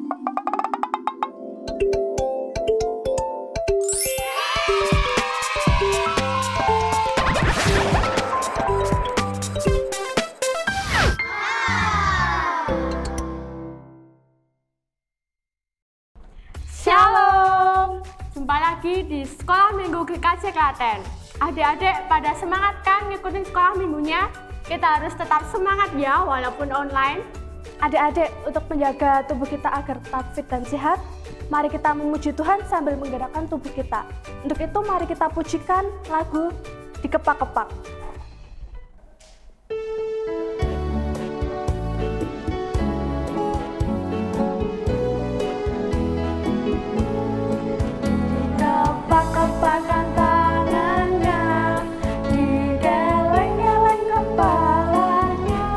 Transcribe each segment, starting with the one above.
Shalom, jumpa lagi di Sekolah Minggu GKJ Klaten. Adik-adik pada semangat kan ngikutin sekolah minggunya? Kita harus tetap semangat ya walaupun online. Adik-adik, untuk menjaga tubuh kita agar tetap fit dan sehat, mari kita memuji Tuhan sambil menggerakkan tubuh kita. Untuk itu mari kita pujikan lagu Dikepak-kepak. Kepak-kepakan tangannya, digeleng-geleng kepalanya,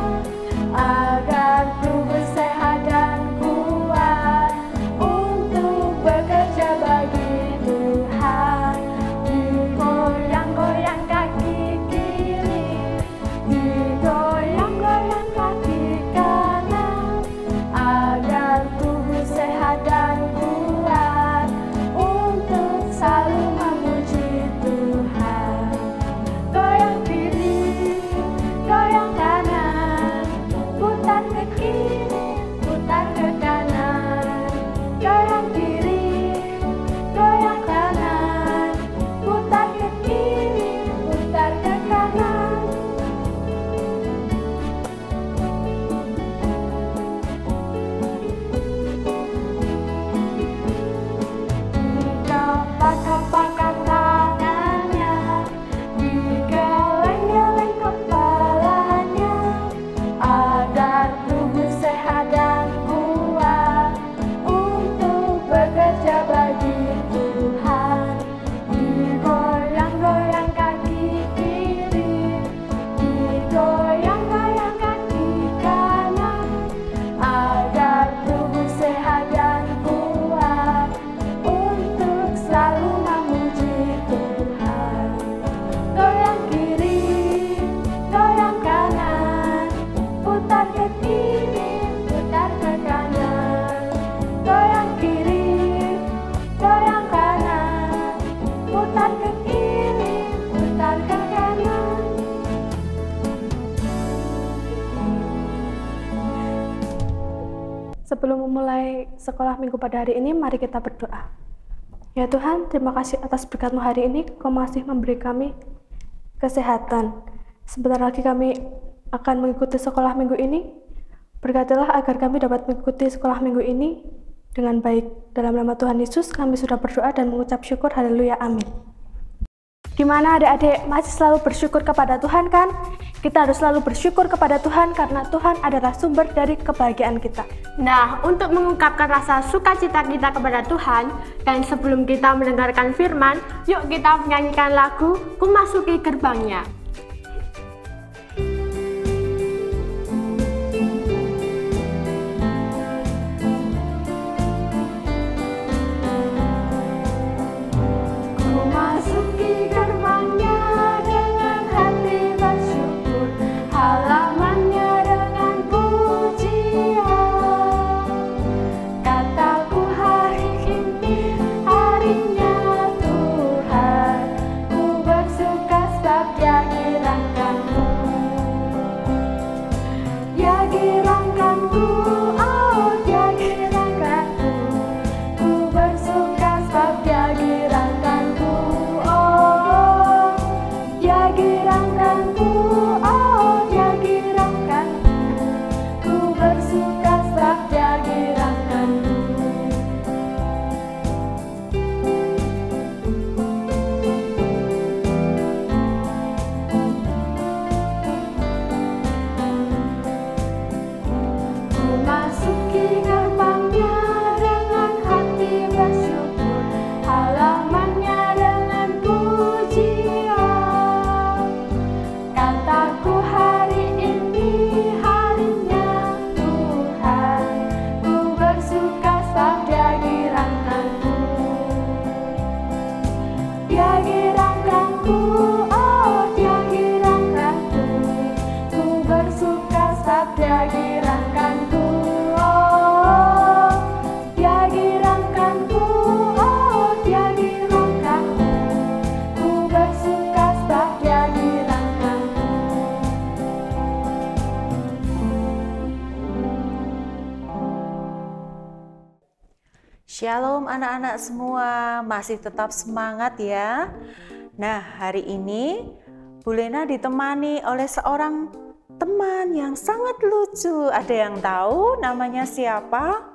agar tubuh sehat dan kuat untuk bekerja bagi Tuhan. Digoyang-goyang kaki kiri, digoyang-goyang kaki kanan, agar tubuh sehat dan kuat untuk selalu memuji Tuhan. Goyang kiri, goyang kanan, putar ke kiri, putar ke kanan. Goyang kiri, goyang kanan, putar ke kiri, putar ke kanan. Dikepak-kepakan tangannya, digeleng-geleng kepalanya, agar tubuh sehat dan kuat untuk bekerja bagi Tuhan. Digoyang-goyang kaki kiri, digoyang-goyang kaki kanan, agar tubuh sehat dan kuat untuk selalu memuji Tuhan. Goyang kiri, goyang kanan, putar ke kiri, putar ke kanan. Goyang kiri, goyang kanan, putar ke kiri, putar ke kanan. Sebelum memulai sekolah minggu pada hari ini, mari kita berdoa. Ya Tuhan, terima kasih atas berkat-Mu hari ini. Kau masih memberi kami kesehatan. Sebentar lagi kami akan mengikuti sekolah minggu ini. Berkatilah agar kami dapat mengikuti sekolah minggu ini dengan baik. Dalam nama Tuhan Yesus, kami sudah berdoa dan mengucap syukur. Haleluya, amin. Gimana adik-adik, masih selalu bersyukur kepada Tuhan kan? Kita harus selalu bersyukur kepada Tuhan karena Tuhan adalah sumber dari kebahagiaan kita. Nah, untuk mengungkapkan rasa sukacita kita kepada Tuhan, dan sebelum kita mendengarkan firman, yuk kita menyanyikan lagu Ku Masuki Gerbangnya. Ku masuki gerbangnya dengan hati bersyukur, halamannya dengan pujian. Kataku hari ini harinya Tuhan, ku bersuka sebab Dia Shalom anak-anak semua, masih tetap semangat ya. Nah, hari ini Bu Lena ditemani oleh seorang teman yang sangat lucu. Ada yang tahu namanya siapa?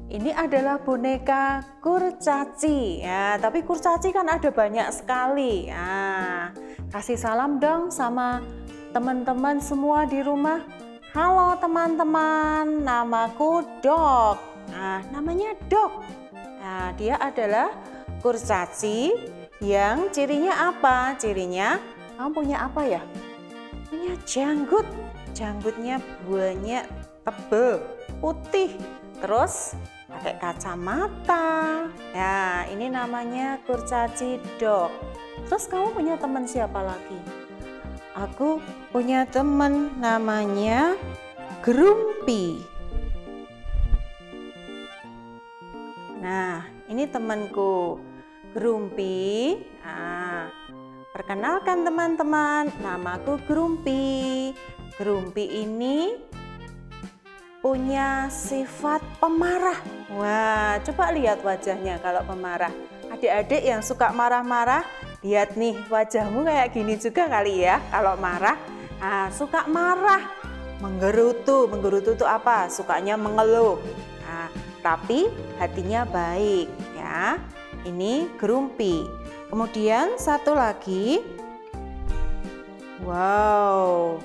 Ini adalah boneka kurcaci ya, tapi kurcaci kan ada banyak sekali. Nah, kasih salam dong sama teman-teman semua di rumah. Halo teman-teman, namaku Dok. Nah, namanya Dok. Nah, dia adalah kurcaci yang cirinya apa? Cirinya, kamu punya apa ya? Punya janggut. Janggutnya banyak, tebal, putih. Terus pakai kacamata. Ya, ini namanya kurcaci Dok. Terus kamu punya teman siapa lagi? Aku punya teman namanya Grumpy. Nah, ini temanku Grumpy. Nah, perkenalkan teman-teman, namaku Grumpy. Grumpy ini punya sifat pemarah. Wah, coba lihat wajahnya kalau pemarah. Adik-adik yang suka marah-marah, lihat nih wajahmu kayak gini juga kali ya kalau marah. Nah, suka marah, menggerutu. Menggerutu itu apa? Sukanya mengeluh. Nah, tapi hatinya baik ya. Ini Grumpy. Kemudian satu lagi. Wow,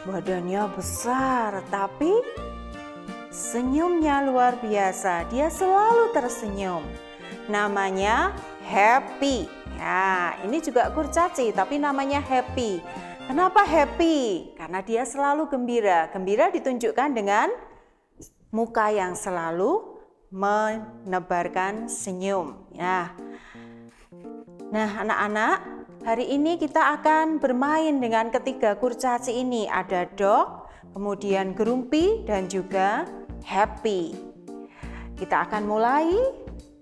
badannya besar tapi senyumnya luar biasa. Dia selalu tersenyum. Namanya Happy. Ya, ini juga kurcaci tapi namanya Happy. Kenapa Happy? Karena dia selalu gembira. Gembira ditunjukkan dengan muka yang selalu menebarkan senyum. Ya. Nah, anak-anak, hari ini kita akan bermain dengan ketiga kurcaci ini. Ada Dok, kemudian Grumpy, dan juga Happy. Kita akan mulai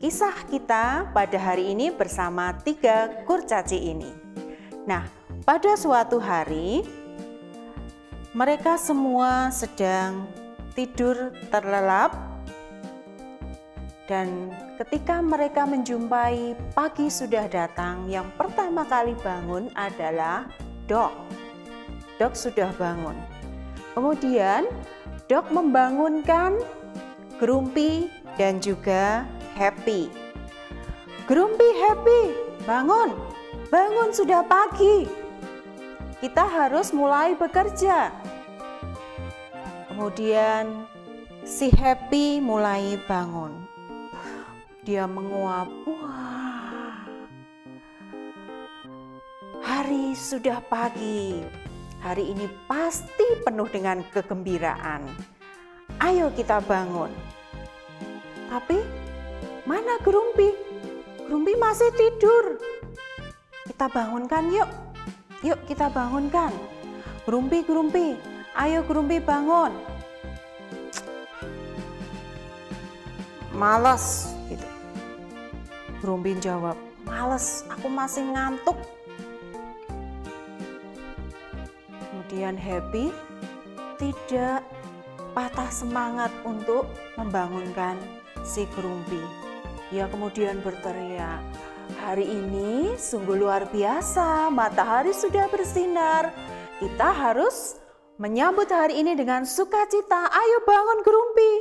kisah kita pada hari ini bersama tiga kurcaci ini. Nah, pada suatu hari, mereka semua sedang tidur terlelap, dan ketika mereka menjumpai pagi sudah datang, yang pertama kali bangun adalah Dok. Dok sudah bangun. Kemudian Dok membangunkan Grumpy dan juga Happy. Grumpy, Happy, bangun, bangun sudah pagi. Kita harus mulai bekerja. Kemudian si Happy mulai bangun. Dia menguap. Wah, hari sudah pagi. Hari ini pasti penuh dengan kegembiraan. Ayo kita bangun. Tapi mana Grumpy? Grumpy masih tidur. Kita bangunkan yuk. Yuk kita bangunkan. Grumpy, Grumpy. Ayo Grumpy bangun. Males gitu. Grumpy jawab, males, aku masih ngantuk. Kemudian Happy tidak patah semangat untuk membangunkan si Grumpy. Dia kemudian berteriak, hari ini sungguh luar biasa, matahari sudah bersinar. Kita harus menyambut hari ini dengan sukacita. Ayo bangun Grumpy.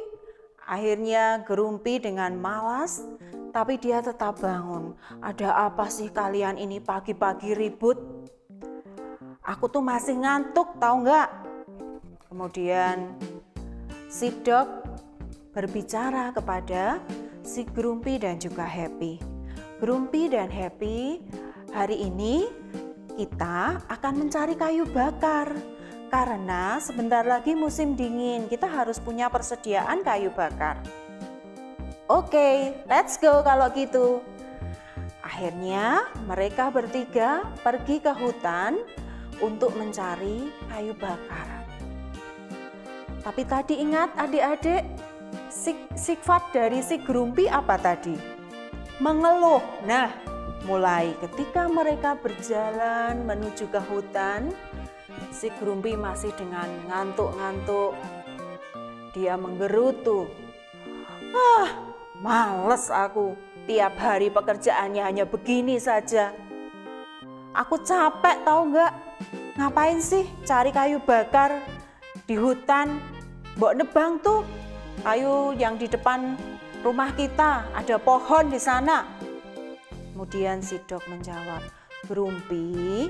Akhirnya Grumpy dengan malas, tapi dia tetap bangun. Ada apa sih kalian ini pagi-pagi ribut? Aku tuh masih ngantuk, tahu nggak? Kemudian si Dok berbicara kepada si Grumpy dan juga Happy. Grumpy dan Happy, hari ini kita akan mencari kayu bakar. Karena sebentar lagi musim dingin, kita harus punya persediaan kayu bakar. Oke, let's go kalau gitu. Akhirnya mereka bertiga pergi ke hutan untuk mencari kayu bakar. Tapi tadi ingat adik-adik, sifat dari si Grumpy apa tadi? Mengeluh. Nah, mulai ketika mereka berjalan menuju ke hutan, si Grumpy masih dengan ngantuk-ngantuk. Dia menggerutu. Males aku, tiap hari pekerjaannya hanya begini saja. Aku capek tahu nggak? Ngapain sih cari kayu bakar di hutan? Mbok nebang tuh kayu yang di depan rumah kita, ada pohon di sana. Kemudian si Dog menjawab, Grumpy,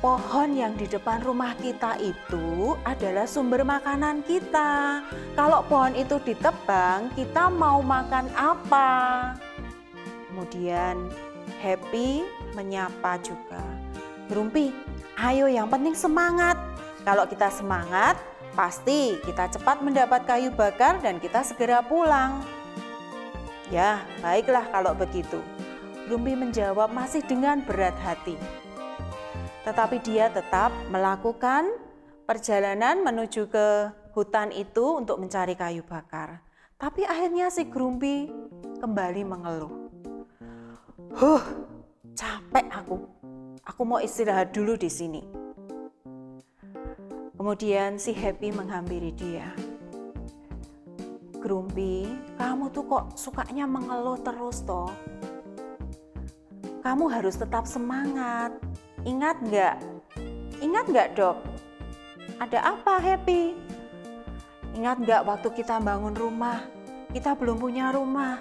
pohon yang di depan rumah kita itu adalah sumber makanan kita. Kalau pohon itu ditebang, kita mau makan apa? Kemudian Happy menyapa juga, Grumpy, ayo yang penting semangat. Kalau kita semangat, pasti kita cepat mendapat kayu bakar dan kita segera pulang. Ya, baiklah kalau begitu. Grumpy menjawab masih dengan berat hati. Tetapi dia tetap melakukan perjalanan menuju ke hutan itu untuk mencari kayu bakar. Tapi akhirnya si Grumpy kembali mengeluh. Capek aku. Aku mau istirahat dulu di sini. Kemudian si Happy menghampiri dia. Grumpy, kamu tuh kok sukanya mengeluh terus toh? Kamu harus tetap semangat. Ingat nggak? Ingat nggak, Dok? Ada apa, Happy? Ingat nggak waktu kita bangun rumah? Kita belum punya rumah.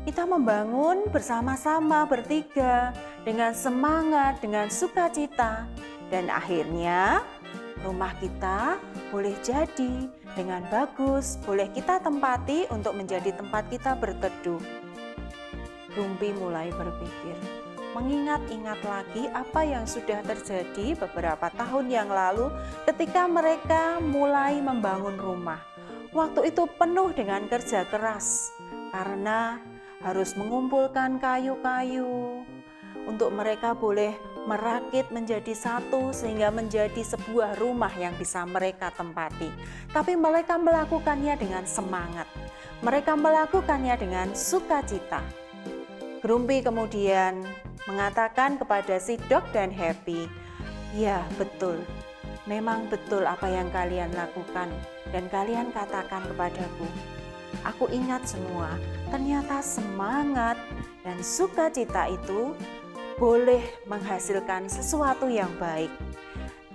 Kita membangun bersama-sama bertiga dengan semangat, dengan sukacita. Dan akhirnya rumah kita boleh jadi dengan bagus, boleh kita tempati untuk menjadi tempat kita berteduh. Grumpy mulai berpikir, mengingat-ingat lagi apa yang sudah terjadi beberapa tahun yang lalu ketika mereka mulai membangun rumah. Waktu itu penuh dengan kerja keras karena harus mengumpulkan kayu-kayu untuk mereka boleh merakit menjadi satu sehingga menjadi sebuah rumah yang bisa mereka tempati. Tapi mereka melakukannya dengan semangat. Mereka melakukannya dengan sukacita. Grumpy kemudian mengatakan kepada si Dog dan Happy, ya betul, memang betul apa yang kalian lakukan dan kalian katakan kepadaku. Aku ingat semua, ternyata semangat dan sukacita itu boleh menghasilkan sesuatu yang baik.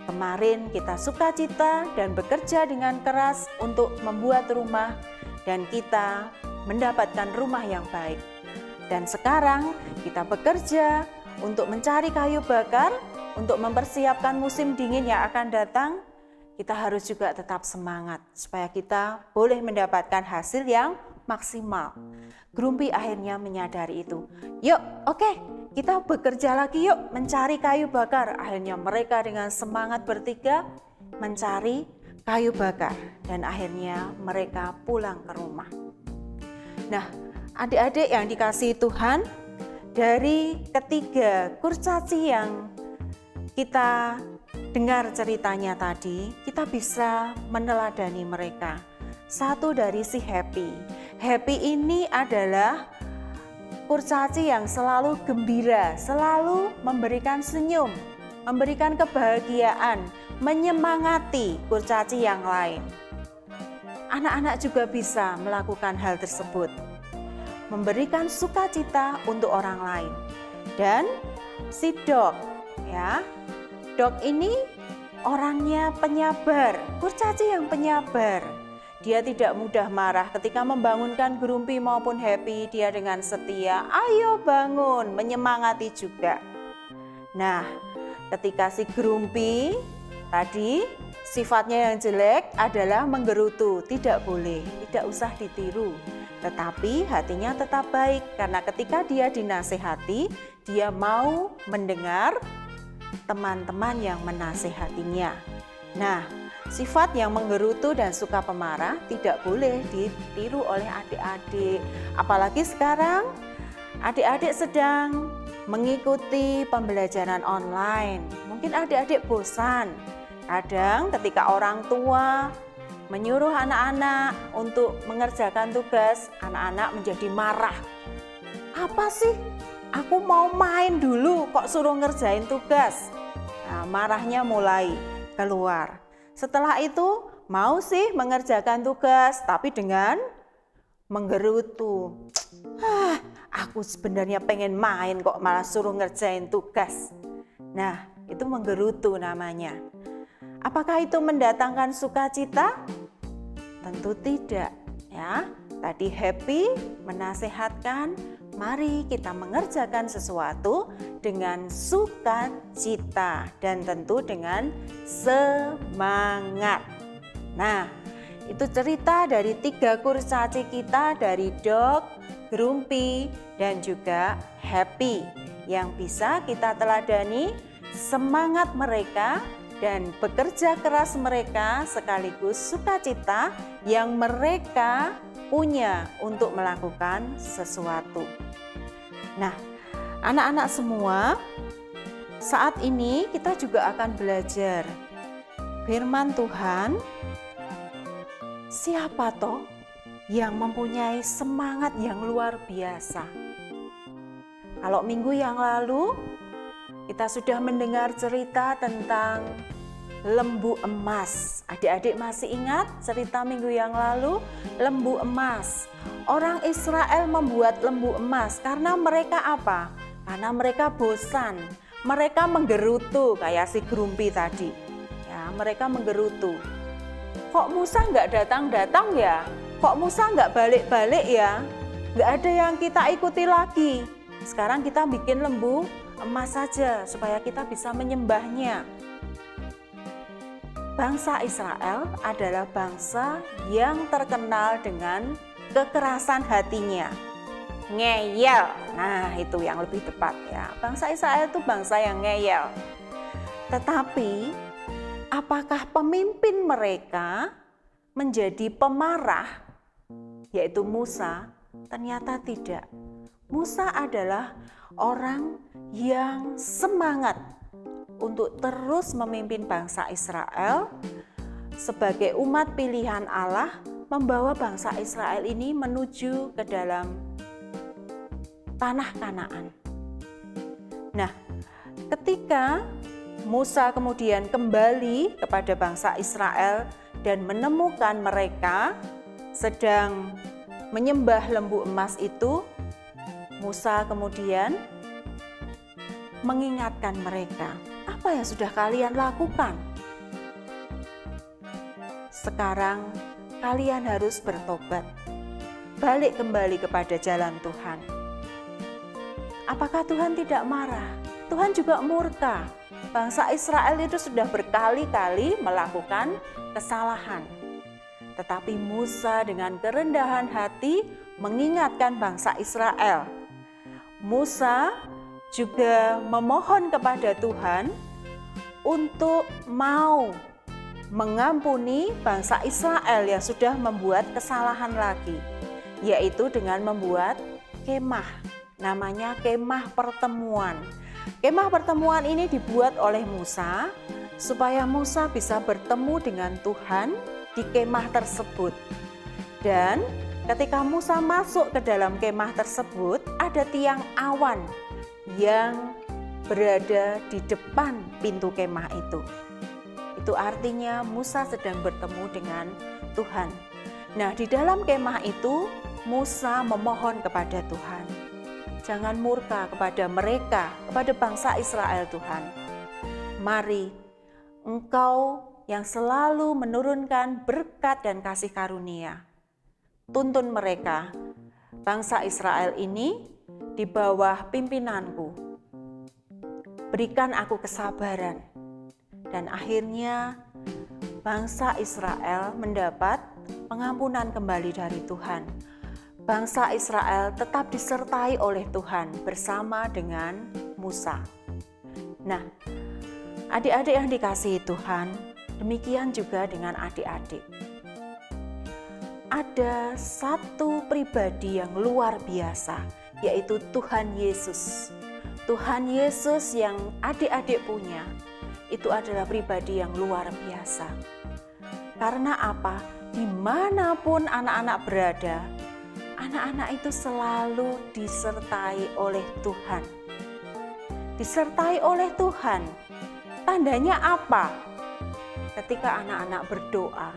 Kemarin kita sukacita dan bekerja dengan keras untuk membuat rumah dan kita mendapatkan rumah yang baik. Dan sekarang kita bekerja untuk mencari kayu bakar, untuk mempersiapkan musim dingin yang akan datang. Kita harus juga tetap semangat supaya kita boleh mendapatkan hasil yang maksimal. Grumpy akhirnya menyadari itu. Yuk, oke, kita bekerja lagi yuk mencari kayu bakar. Akhirnya mereka dengan semangat bertiga mencari kayu bakar. Dan akhirnya mereka pulang ke rumah. Nah, adik-adik yang dikasihi Tuhan, dari ketiga kurcaci yang kita dengar ceritanya tadi, kita bisa meneladani mereka. Satu dari si Happy. Happy ini adalah kurcaci yang selalu gembira, selalu memberikan senyum, memberikan kebahagiaan, menyemangati kurcaci yang lain. Anak-anak juga bisa melakukan hal tersebut, memberikan sukacita untuk orang lain. Dan si Dog, ya, Dog ini orangnya penyabar, kurcaci yang penyabar. Dia tidak mudah marah ketika membangunkan Grumpy maupun Happy. Dia dengan setia, ayo bangun, menyemangati juga. Nah, ketika si Grumpy tadi sifatnya yang jelek adalah menggerutu, tidak boleh, tidak usah ditiru. Tetapi hatinya tetap baik karena ketika dia dinasehati, dia mau mendengar teman-teman yang menasehatinya. Nah, sifat yang menggerutu dan suka pemarah tidak boleh ditiru oleh adik-adik. Apalagi sekarang adik-adik sedang mengikuti pembelajaran online. Mungkin adik-adik bosan. Kadang ketika orang tua menyuruh anak-anak untuk mengerjakan tugas, anak-anak menjadi marah. Apa sih? Aku mau main dulu kok suruh ngerjain tugas. Nah, marahnya mulai keluar. Setelah itu mau sih mengerjakan tugas tapi dengan menggerutu. Aku sebenarnya pengen main kok malah suruh ngerjain tugas. Nah, itu menggerutu namanya. Apakah itu mendatangkan sukacita? Tentu tidak, ya. Tadi happy menasehatkan, mari kita mengerjakan sesuatu dengan sukacita dan tentu dengan semangat. Nah, itu cerita dari 3 kurcaci kita, dari Dog, Grumpy, dan juga Happy, yang bisa kita teladani semangat mereka dan bekerja keras mereka sekaligus sukacita yang mereka punya untuk melakukan sesuatu. Nah, anak-anak semua, saat ini kita juga akan belajar firman Tuhan. Siapa toh yang mempunyai semangat yang luar biasa? Kalau minggu yang lalu kita sudah mendengar cerita tentang lembu emas. Adik-adik masih ingat cerita minggu yang lalu? Lembu emas. Orang Israel membuat lembu emas karena mereka apa? Karena mereka bosan. Mereka menggerutu kayak si Grumpy tadi. Ya, mereka menggerutu. Kok Musa nggak datang-datang ya? Kok Musa nggak balik-balik ya? Nggak ada yang kita ikuti lagi. Sekarang kita bikin lembu emas saja supaya kita bisa menyembahnya. Bangsa Israel adalah bangsa yang terkenal dengan kekerasan hatinya. Ngeyel. Nah, itu yang lebih tepat ya. Bangsa Israel itu bangsa yang ngeyel. Tetapi apakah pemimpin mereka menjadi pemarah, yaitu Musa? Ternyata tidak. Musa adalah orang yang semangat untuk terus memimpin bangsa Israel sebagai umat pilihan Allah, membawa bangsa Israel ini menuju ke dalam tanah Kanaan. Nah, ketika Musa kemudian kembali kepada bangsa Israel dan menemukan mereka sedang menyembah lembu emas itu, Musa kemudian mengingatkan mereka, apa yang sudah kalian lakukan? Sekarang kalian harus bertobat, balik kembali kepada jalan Tuhan. Apakah Tuhan tidak marah? Tuhan juga murka. Bangsa Israel itu sudah berkali-kali melakukan kesalahan. Tetapi Musa dengan kerendahan hati mengingatkan bangsa Israel. Musa juga memohon kepada Tuhan untuk mau mengampuni bangsa Israel yang sudah membuat kesalahan lagi, yaitu dengan membuat kemah, namanya kemah pertemuan. Kemah pertemuan ini dibuat oleh Musa supaya Musa bisa bertemu dengan Tuhan di kemah tersebut. Dan ketika Musa masuk ke dalam kemah tersebut, ada tiang awan yang berada di depan pintu kemah itu. Itu artinya Musa sedang bertemu dengan Tuhan. Nah, di dalam kemah itu Musa memohon kepada Tuhan, jangan murka kepada mereka, kepada bangsa Israel Tuhan. Mari Engkau yang selalu menurunkan berkat dan kasih karunia, tuntun mereka, bangsa Israel ini di bawah pimpinanku. Berikan aku kesabaran. Dan akhirnya bangsa Israel mendapat pengampunan kembali dari Tuhan. Bangsa Israel tetap disertai oleh Tuhan bersama dengan Musa. Nah, adik-adik yang dikasihi Tuhan, demikian juga dengan adik-adik. Ada satu pribadi yang luar biasa, yaitu Tuhan Yesus. Tuhan Yesus yang adik-adik punya, itu adalah pribadi yang luar biasa. Karena apa? Dimanapun anak-anak berada, anak-anak itu selalu disertai oleh Tuhan. Disertai oleh Tuhan. Tandanya apa? Ketika anak-anak berdoa,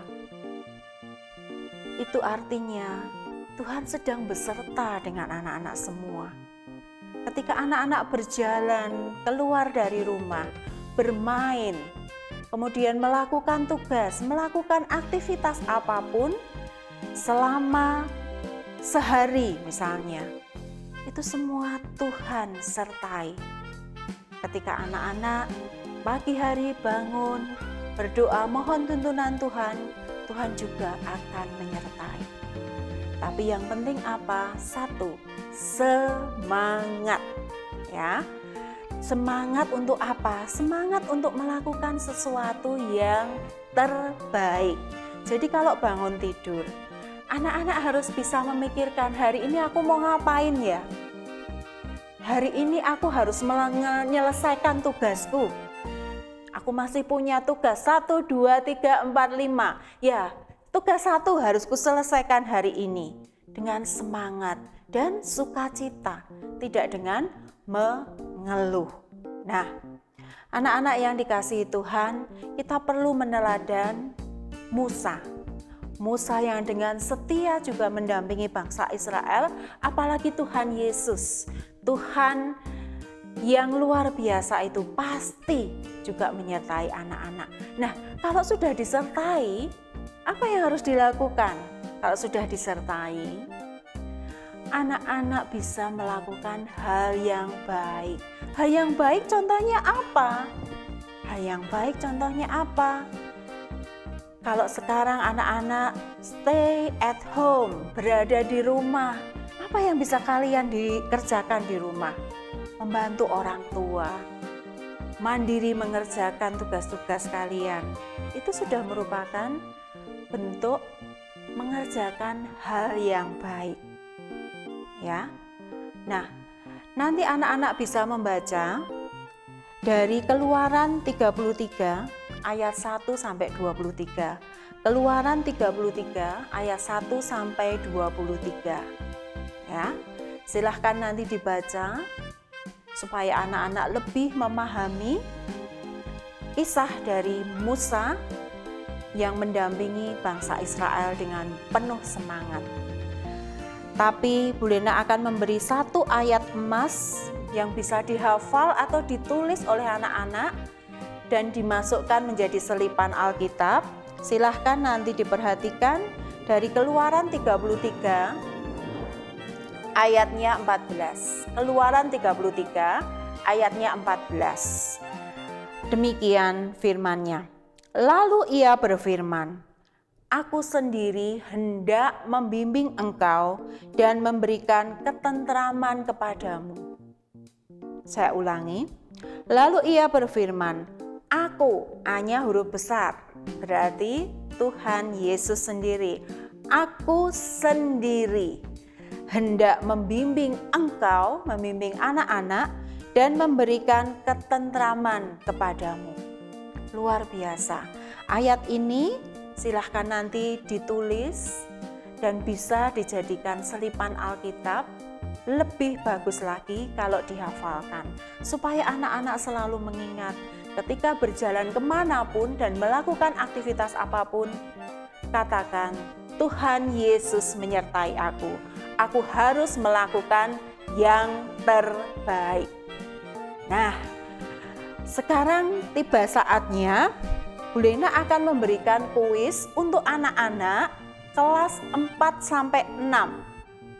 itu artinya Tuhan sedang beserta dengan anak-anak semua. Ketika anak-anak berjalan keluar dari rumah, bermain, kemudian melakukan tugas, melakukan aktivitas apapun selama sehari misalnya, itu semua Tuhan sertai. Ketika anak-anak pagi hari bangun, berdoa mohon tuntunan Tuhan, Tuhan juga akan menyertai. Tapi yang penting apa? Satu, semangat, ya. Semangat untuk apa? Semangat untuk melakukan sesuatu yang terbaik. Jadi kalau bangun tidur, anak-anak harus bisa memikirkan, hari ini aku mau ngapain ya? Hari ini aku harus menyelesaikan tugasku. Aku masih punya tugas 1, 2, 3, 4, 5. Ya, tugas 1 harus kuselesaikan hari ini. Dengan semangat dan sukacita, tidak dengan mengeluh. Nah, anak-anak yang dikasihi Tuhan, kita perlu meneladan Musa. Musa yang dengan setia juga mendampingi bangsa Israel, apalagi Tuhan Yesus. Tuhan yang luar biasa itu pasti juga menyertai anak-anak. Nah, kalau sudah disertai, apa yang harus dilakukan? Kalau sudah disertai, anak-anak bisa melakukan hal yang baik. Hal yang baik contohnya apa? Hal yang baik contohnya apa? Kalau sekarang anak-anak stay at home, berada di rumah, apa yang bisa kalian dikerjakan di rumah? Membantu orang tua, mandiri mengerjakan tugas-tugas kalian. Itu sudah merupakan bentuk mengerjakan hal yang baik. Ya. Nah, nanti anak-anak bisa membaca dari Keluaran 33 ayat 1 sampai 23. Keluaran 33 ayat 1 sampai 23. Ya. Silahkan nanti dibaca supaya anak-anak lebih memahami kisah dari Musa yang mendampingi bangsa Israel dengan penuh semangat. Tapi Bu Lena akan memberi satu ayat emas yang bisa dihafal atau ditulis oleh anak-anak dan dimasukkan menjadi selipan Alkitab. Silahkan nanti diperhatikan dari Keluaran 33 ayatnya 14. Keluaran 33 ayatnya 14. Demikian firman-Nya. Lalu ia berfirman, Aku sendiri hendak membimbing engkau dan memberikan ketentraman kepadamu. Saya ulangi. Lalu ia berfirman, Aku, A-nya huruf besar, berarti Tuhan Yesus sendiri. Aku sendiri hendak membimbing engkau, membimbing anak-anak, dan memberikan ketentraman kepadamu. Luar biasa. Ayat ini silahkan nanti ditulis dan bisa dijadikan selipan Alkitab. Lebih bagus lagi kalau dihafalkan, supaya anak-anak selalu mengingat ketika berjalan kemanapun dan melakukan aktivitas apapun, katakan, Tuhan Yesus menyertai aku. Aku harus melakukan yang terbaik. Nah, sekarang tiba saatnya Bu Lena akan memberikan kuis untuk anak-anak kelas 4 sampai 6.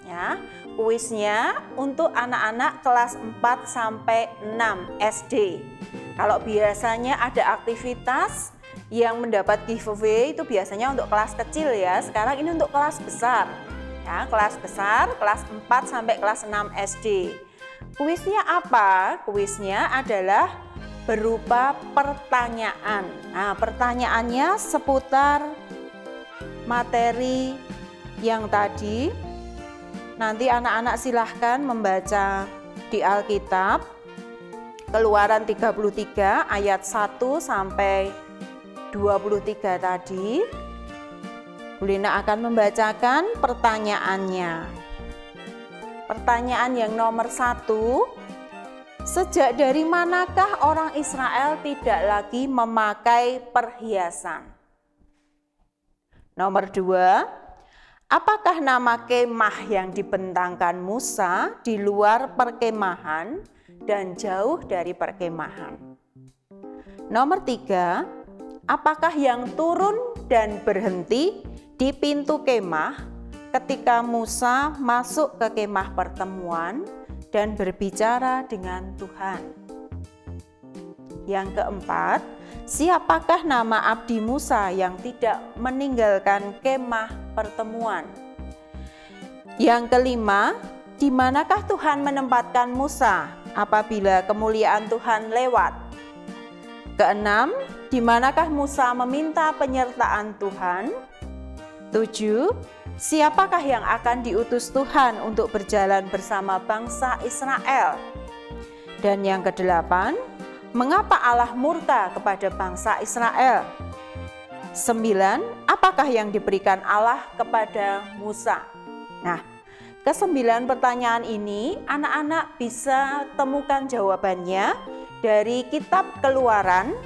Ya, kuisnya untuk anak-anak kelas 4 sampai 6 SD. Kalau biasanya ada aktivitas yang mendapat giveaway itu biasanya untuk kelas kecil ya. Sekarang ini untuk kelas besar. Ya, kelas besar, kelas 4 sampai kelas 6 SD. Kuisnya apa? Kuisnya adalah berupa pertanyaan. Nah, pertanyaannya seputar materi yang tadi. Nanti anak-anak silahkan membaca di Alkitab. Keluaran 33 ayat 1 sampai 23 tadi. Bu Lena akan membacakan pertanyaannya. Pertanyaan yang nomor 1, sejak dari manakah orang Israel tidak lagi memakai perhiasan? Nomor 2, Apakah nama kemah yang dibentangkan Musa di luar perkemahan dan jauh dari perkemahan? Nomor 3, apakah yang turun dan berhenti di pintu kemah ketika Musa masuk ke kemah pertemuan dan berbicara dengan Tuhan? Yang keempat, siapakah nama abdi Musa yang tidak meninggalkan kemah pertemuan? Yang kelima, di manakah Tuhan menempatkan Musa apabila kemuliaan Tuhan lewat? Keenam, di manakah Musa meminta penyertaan Tuhan? 7, siapakah yang akan diutus Tuhan untuk berjalan bersama bangsa Israel? Dan yang kedelapan, mengapa Allah murka kepada bangsa Israel? 9, apakah yang diberikan Allah kepada Musa? Nah, ke-9 pertanyaan ini anak-anak bisa temukan jawabannya dari kitab Keluaran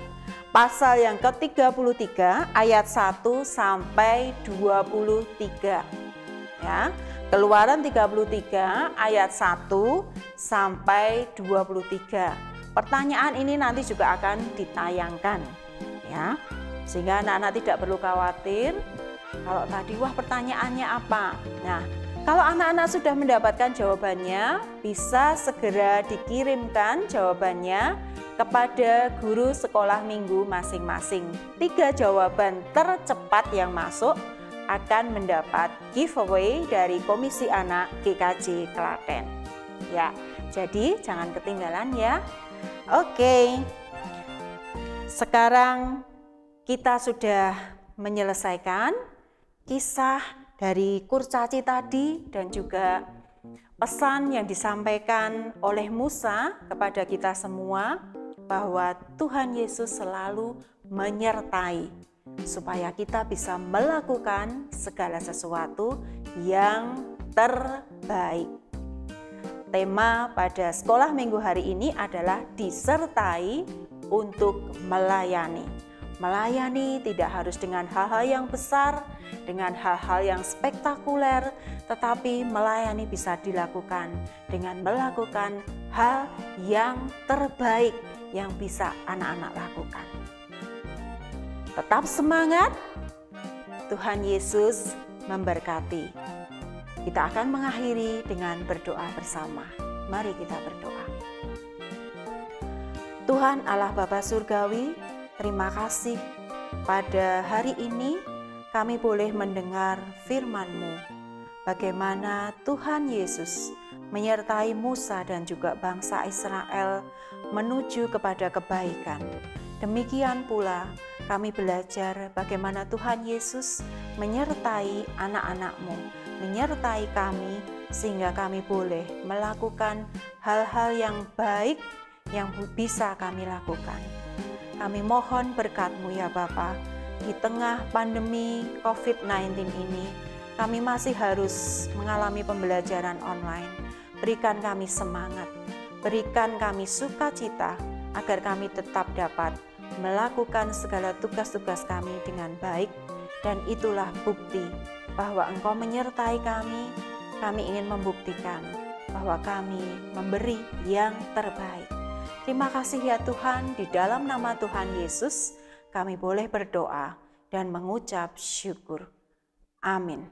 pasal yang ke-33 ayat 1 sampai 23. Ya, Keluaran 33 ayat 1 sampai 23. Pertanyaan ini nanti juga akan ditayangkan, ya, sehingga anak-anak tidak perlu khawatir kalau tadi wah pertanyaannya apa. Nah, kalau anak-anak sudah mendapatkan jawabannya, bisa segera dikirimkan jawabannya kepada guru sekolah minggu masing-masing. 3 jawaban tercepat yang masuk akan mendapat giveaway dari Komisi Anak GKJ Klaten. Ya, jadi jangan ketinggalan ya. Oke, sekarang kita sudah menyelesaikan kisah dari kurcaci tadi dan juga pesan yang disampaikan oleh Musa kepada kita semua bahwa Tuhan Yesus selalu menyertai supaya kita bisa melakukan segala sesuatu yang terbaik. Tema pada sekolah minggu hari ini adalah disertai untuk melayani. Melayani tidak harus dengan hal-hal yang besar, dengan hal-hal yang spektakuler, tetapi melayani bisa dilakukan dengan melakukan hal yang terbaik yang bisa anak-anak lakukan. Tetap semangat, Tuhan Yesus memberkati. Kita akan mengakhiri dengan berdoa bersama. Mari kita berdoa. Tuhan Allah Bapa Surgawi, terima kasih pada hari ini kami boleh mendengar firman-Mu. Bagaimana Tuhan Yesus menyertai Musa dan juga bangsa Israel menuju kepada kebaikan. Demikian pula kami belajar bagaimana Tuhan Yesus menyertai anak-anak-Mu, menyertai kami sehingga kami boleh melakukan hal-hal yang baik yang bisa kami lakukan. Kami mohon berkat-Mu ya Bapa, di tengah pandemi COVID-19 ini kami masih harus mengalami pembelajaran online. Berikan kami semangat, berikan kami sukacita agar kami tetap dapat melakukan segala tugas-tugas kami dengan baik, dan itulah bukti bahwa Engkau menyertai kami. Kami ingin membuktikan bahwa kami memberi yang terbaik. Terima kasih ya Tuhan, di dalam nama Tuhan Yesus kami boleh berdoa dan mengucap syukur. Amin.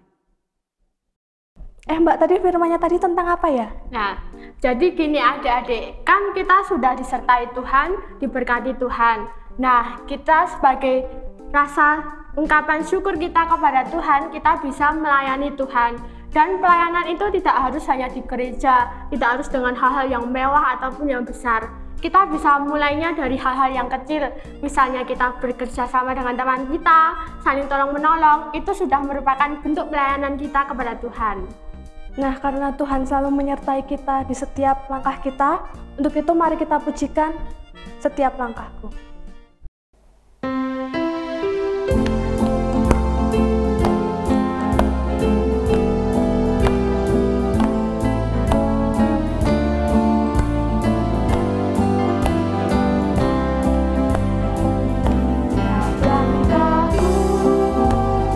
Mbak, tadi firmannya tadi tentang apa ya? Nah, jadi gini adik-adik, kan kita sudah disertai Tuhan, diberkati Tuhan. Nah, kita sebagai rasa ungkapan syukur kita kepada Tuhan, kita bisa melayani Tuhan. Dan pelayanan itu tidak harus hanya di gereja, tidak harus dengan hal-hal yang mewah ataupun yang besar. Kita bisa mulainya dari hal-hal yang kecil, misalnya kita bekerja sama dengan teman kita, saling tolong-menolong, itu sudah merupakan bentuk pelayanan kita kepada Tuhan. Nah, karena Tuhan selalu menyertai kita di setiap langkah kita, untuk itu mari kita pujikan setiap langkahku. Langkahku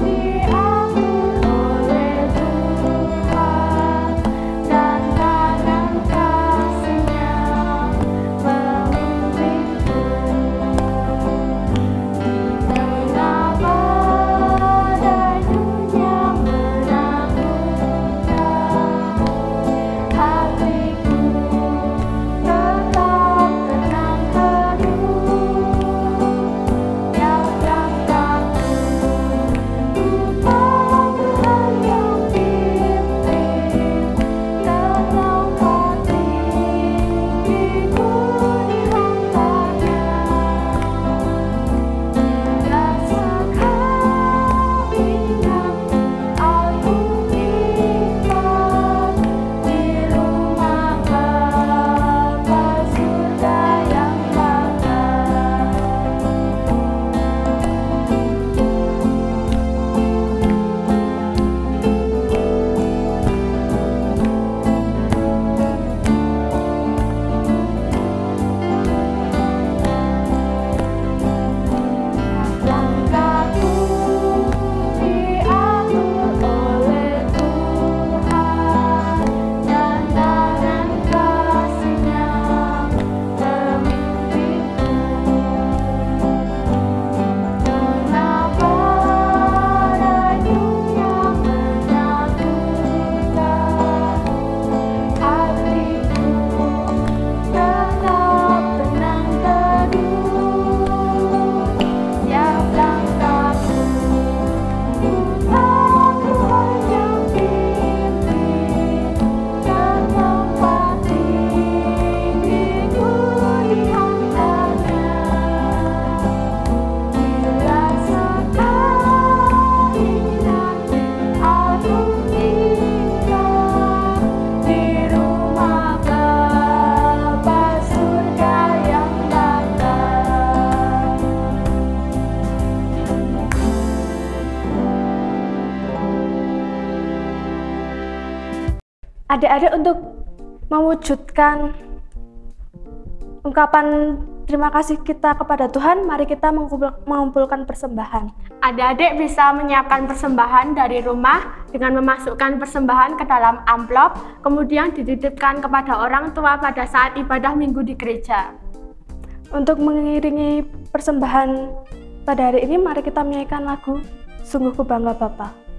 diatur oleh adik-adik untuk mewujudkan ungkapan terima kasih kita kepada Tuhan, mari kita mengumpulkan persembahan. Adik-adik bisa menyiapkan persembahan dari rumah dengan memasukkan persembahan ke dalam amplop, kemudian dititipkan kepada orang tua pada saat ibadah minggu di gereja. Untuk mengiringi persembahan pada hari ini, mari kita menyanyikan lagu Sungguh Ku Bangga Bapa.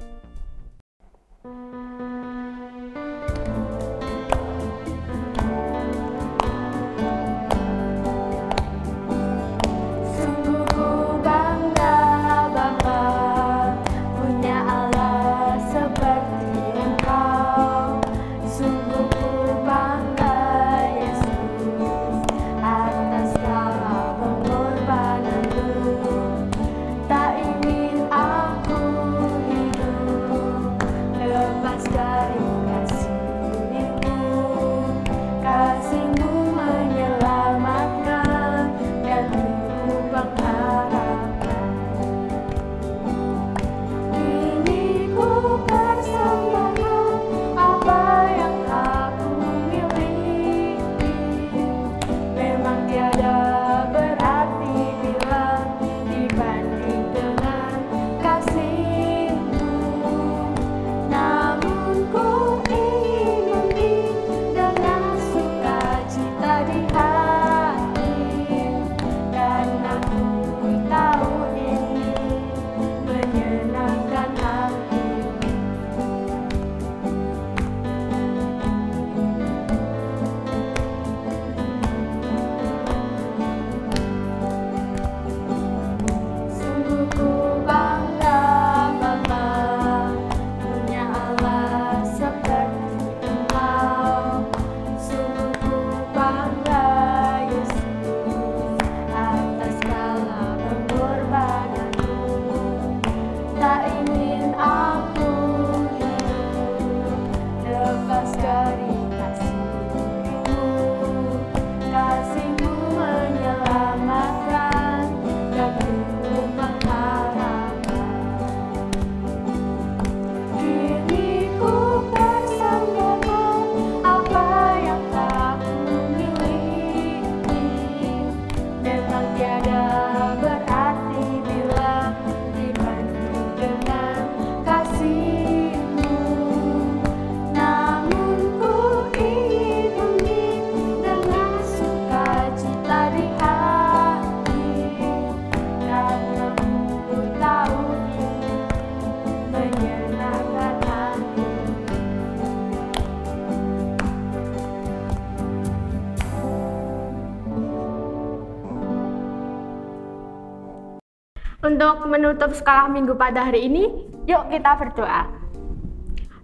Untuk menutup sekolah minggu pada hari ini, yuk kita berdoa.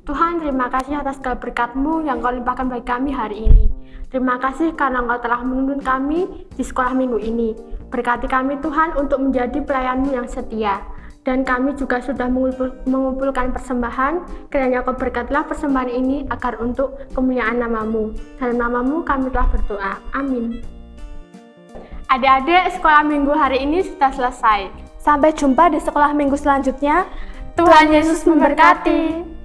Tuhan, terima kasih atas segala berkat-Mu yang Kau limpahkan bagi kami hari ini. Terima kasih karena Engkau telah menuntun kami di sekolah minggu ini. Berkati kami Tuhan untuk menjadi pelayan-Mu yang setia. Dan kami juga sudah mengumpulkan persembahan, kiranya Kau berkatilah persembahan ini agar untuk kemuliaan nama-Mu. Dalam nama-Mu kami telah berdoa. Amin. Adik-adik, sekolah minggu hari ini sudah selesai. Sampai jumpa di sekolah minggu selanjutnya. Tuhan Yesus memberkati.